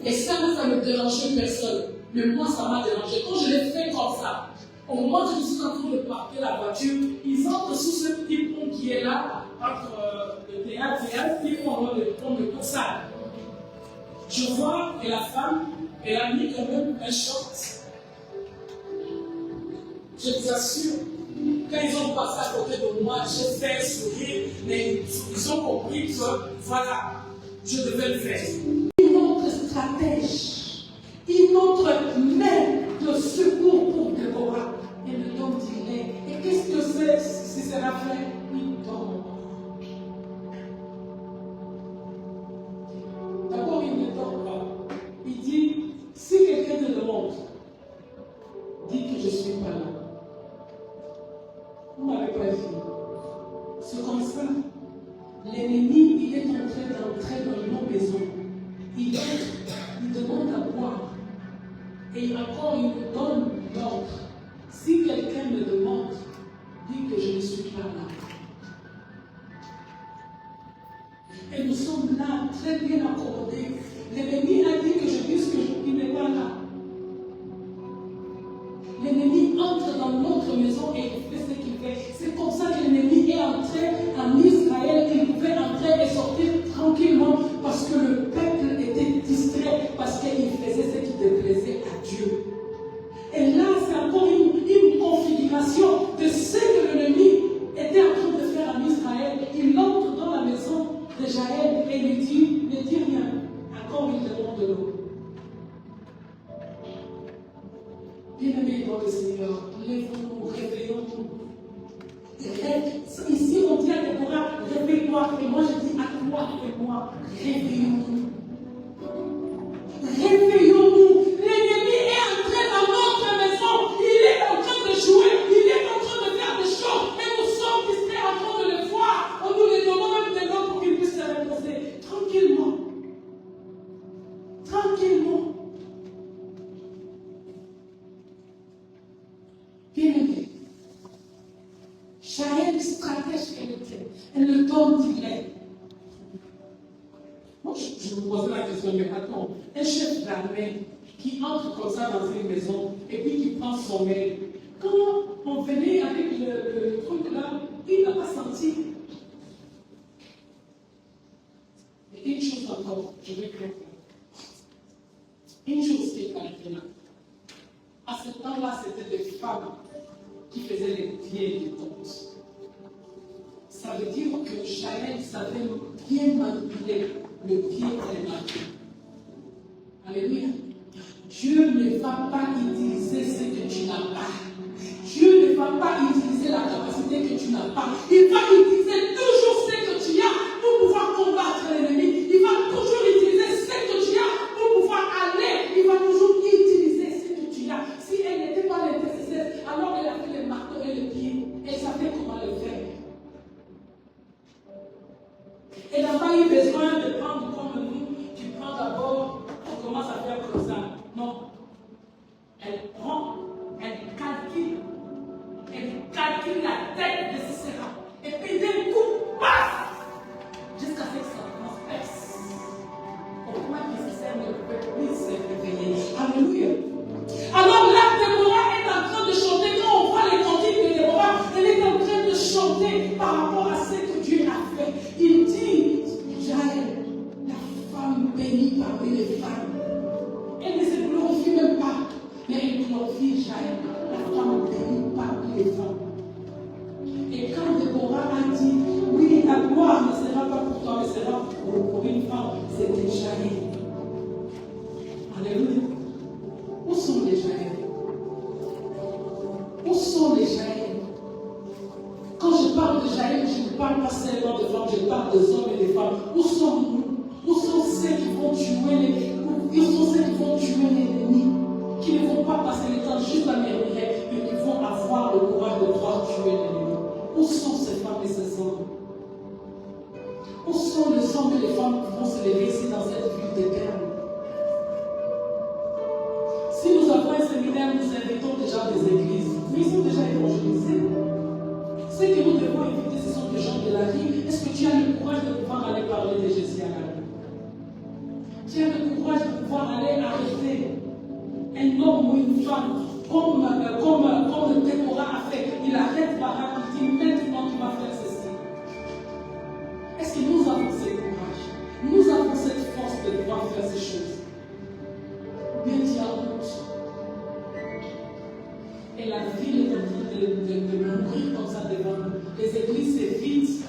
Et ça ne dérangeait personne. Mais moi, ça m'a dérangé. Quand je l'ai fait comme ça, au moment où je suis en train de parquer la voiture, ils entrent sous ce petit pont qui est là, entre le théâtre et un petit pont, le pont de Cossade. Je vois que la femme, elle a mis quand même un short. Je vous assure, quand ils ont passé à côté de moi, j'ai fait sourire, mais ils ont compris que, voilà, je devais le faire. Une autre stratège, une autre main de secours pour Déborah. Et le don dit, et qu'est-ce que c'est si c'est la fait? Il dort. D'abord, il ne dort pas. Il dit, si quelqu'un te demande, dis que je ne suis pas là. Vous ne m'avez pas vu. C'est comme ça. L'ennemi, il est en train d'entrer dans nos maisons. Il demande à boire. Et encore, il nous donne l'ordre. Si quelqu'un me demande, dis que je ne suis pas là. Et nous sommes là, très bien accordés. L'ennemi a dit que je dise qu'il n'est pas là. L'ennemi entre dans notre maison et il fait ce qu'il fait. C'est comme ça que l'ennemi est entré en Israël. Il pouvait entrer et sortir tranquillement parce que le peuple était distrait, parce qu'il faisait ce qui déplaisait à Dieu. Et là, c'est encore une configuration de ce que l'ennemi était en train de faire en Israël. Il entre dans la maison de Jaël et lui dit, ne dis rien. Encore il demande de l'eau. Bien-aimés dans le Seigneur, lèvons-nous, réveillons-nous. Ici, on dit à Déborah, réveille-toi. Et moi, je dis à toi et moi, réveillons-nous. Réveillons-nous. Quelle stratège qu'elle était. Elle le donne direct. Moi, je me posais la question, mais attends, un chef d'armée qui entre comme ça dans une maison et puis qui prend son mail, quand on venait avec le truc là, il n'a pas senti. Et une chose encore, je vais conclure. Une chose qui est arrivée là. À ce temps-là, c'était des femmes qui faisaient les pieds du compte. Ça veut dire que Jaël savait bien manipuler le pied des mains. Alléluia. Dieu ne va pas utiliser ce que tu n'as pas. Dieu ne va pas utiliser la capacité que tu n'as pas. Il va utiliser toujours ce que tu as pour pouvoir combattre l'ennemi. Il va toujours utiliser ce que tu as pour pouvoir aller. Il va toujours utiliser ce que tu as. Si elle n'était pas l'intercesseur, alors elle a fait les marteaux et les pieds. Elle savait comment le faire. Elle n'a pas eu besoin de prendre comme nous. Tu prends d'abord, on commence à faire comme ça. Non. Elle prend, elle calcule la tête de Sisera. Et puis d'un coup, paf, jusqu'à ce que ça transperce. Pourquoi Sisera ne peut plus se réveiller? Alléluia. Alors là, Déborah est en train de chanter. Quand on voit les cantiques de Déborah, elle est en train de chanter par rapport à ce que Dieu a fait. Il dit, Jaël, la femme bénie parmi les femmes. Elle ne se glorifie même pas, mais elle glorifie Jaël, la femme bénie parmi les femmes. Et quand Déborah a dit, oui, la gloire ne sera pas pour toi, mais sera pour une femme, c'était Jaël. Alléluia. Où sont les Jaël? Où sont les Jaël? Quand je parle de Jaël, je ne parle pas seulement de femmes, je parle des hommes et des femmes. Où sommes-nous? Où sont ceux qui vont tuer l'ennemi, qui ne vont pas passer le temps juste à murmurer, mais qui vont avoir le courage de pouvoir tuer l'ennemi? Où sont ces femmes et ces hommes? Où sont les hommes et les femmes qui vont se lever ici dans cette ville d'éternel? Si nous avons un séminaire, nous invitons déjà des églises. Nous ils sont déjà évangélisés. Ce que nous devons éviter, ce sont des gens de la vie. Est-ce que tu as le courage de pouvoir aller parler de Jésus à la vie? Tu as le courage de pouvoir aller arrêter un homme ou une femme comme Déborah a fait. Il arrête Barak, il dit maintenant tu vas faire ceci. Est-ce que nous avons ce courage? Nous avons cette force de pouvoir faire ces choses? Ou bien tu as honte? Et la ville est en train de mourir comme ça devant nous. Les églises se vident.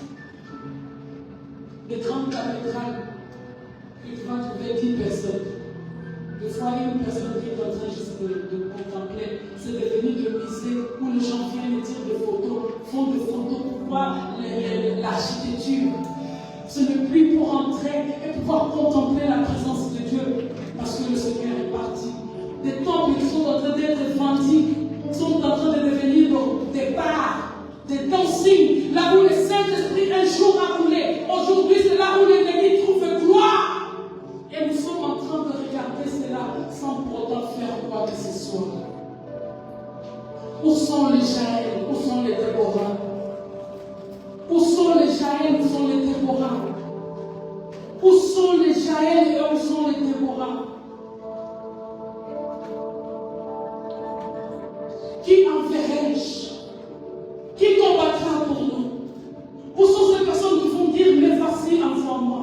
Les grandes cathédrales, tu vas trouver 10 personnes. Des fois, une personne qui est en train juste de contempler, c'est devenu de musée où les gens viennent tirer des photos, font des photos pour voir l'architecture. Ce n'est plus pour entrer et pouvoir contempler la présence de Dieu, parce que le Seigneur est parti. Des temples qui sont en train d'être vendus sont en train de devenir des bars, des dancing, là où le Saint-Esprit un jour a roulé. Aujourd'hui, c'est là où l'ennemi trouve gloire. Et nous sommes en train de regarder cela sans pour autant faire quoi que ce soit. Où sont les Jaël? Où sont les Déborah? Où sont les Jaël? Où sont les Déborah? Où sont les Jaël et où sont les Déborah? Qui enverrai-je? Qui combattra pour nous? Où sont ces personnes qui vont dire, mais voici, envoie-moi?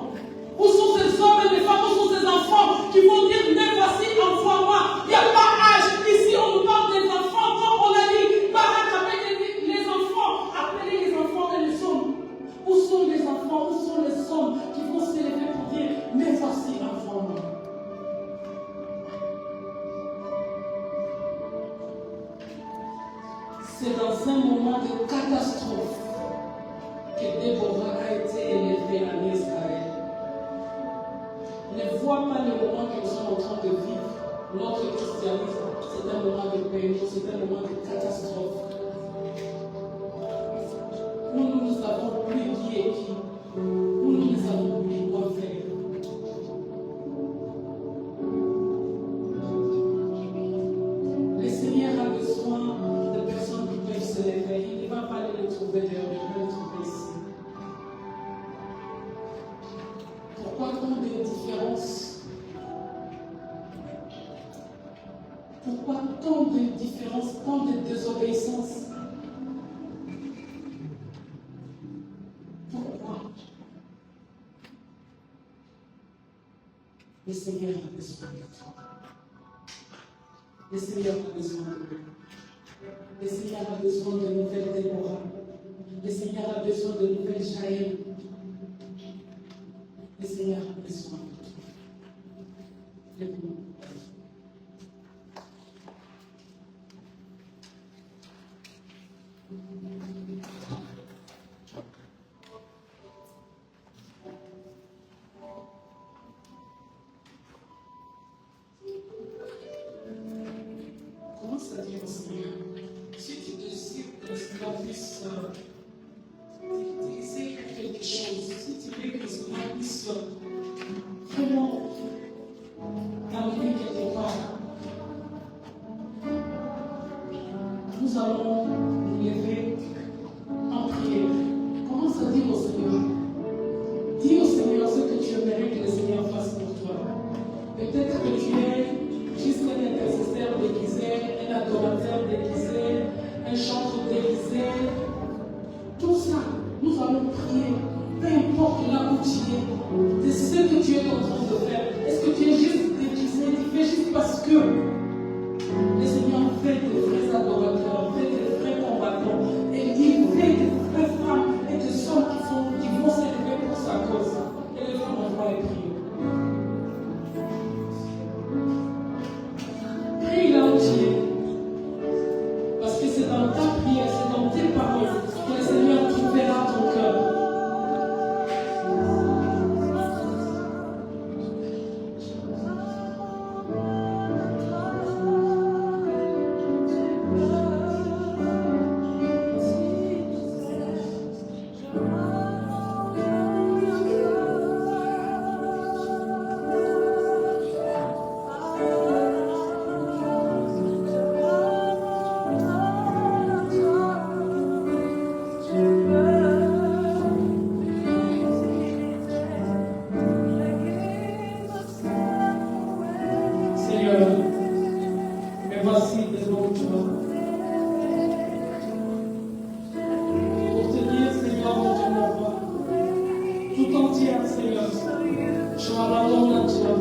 Où sont ces hommes et ces femmes? Où sont ces enfants qui vont dire, mais voici, envoie-moi? Il n'y a pas âge. Ici, on nous parle des enfants. Comme on a dit, Barak appelait les enfants. Appelez les enfants et les hommes. Où sont les enfants? Où sont les hommes qui vont s'élever pour dire, mais voici, envoie-moi? C'est dans un moment de catastrophe que Déborah a été élevée en Israël. Ne vois pas le moment que nous sommes en train de vivre. Notre christianisme, c'est un moment de peine, c'est un moment de catastrophe. Où nous ne savons plus qui est qui, où nous ne savons plus quoi faire. Le Seigneur a besoin de personnes qui peuvent se les faire. Il ne va pas aller les trouver dehors, il va les trouver ici. Pourquoi tant de différences? Pourquoi tant de différences, tant de désobéissance? Pourquoi? Le Seigneur a besoin de toi. Le Seigneur a besoin de nous. Le Seigneur a besoin de nouvelles Déborah. Le Seigneur a besoin de nouvelles Jaël. Le Seigneur a besoin de toi. Lève-nous. Commence à dire au Seigneur, si tu désires que le Seigneur puisse utiliser quelque chose, si tu veux que le Seigneur puisse vraiment t'amener quelque part, nous allons nous lever en prière. Commence à dire au Seigneur. Dis au Seigneur ce que tu aimerais que le Seigneur fasse pour toi. Peut-être que tu es juste un intercesseur déguisé, un adorateur déguisé, un chanteur déguisé. Tout ça, nous allons prier. Peu importe là où tu es, de ce que tu es en train de faire. Est-ce que tu es juste déguisé? Tu fais juste parce que le Seigneur fait des vrais adorateurs, fait des vrais combattants. Et il fait des vraies femmes et des hommes qui vont s'élever pour sa cause. Et les femmes vont les prier. Prie là où tu es. Parce que c'est dans ta prière, c'est dans tes paroles que le Seigneur trouvera ton cœur. Seigneur, me voici devant toi. Pour te dire, Seigneur, mon Dieu, mon roi, tout entière, Seigneur, je m'abandonne à toi.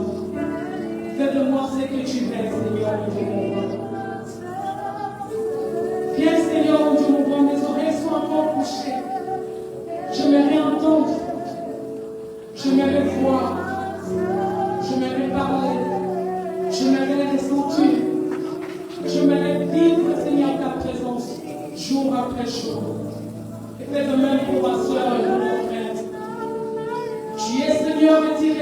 Fais de moi ce que tu veux, Seigneur, mon Dieu, mon roi. Viens, Seigneur, mon Dieu, mon roi, mes oreilles sont encore couchées. J'aimerais entendre, j'aimerais voir, j'aimerais parler. J'aimerais ressentir, j'aimerais vivre, Seigneur, ta présence, jour après jour. Et fais de même pour ma soeur et pour mon frère. Tu es, Seigneur, retiré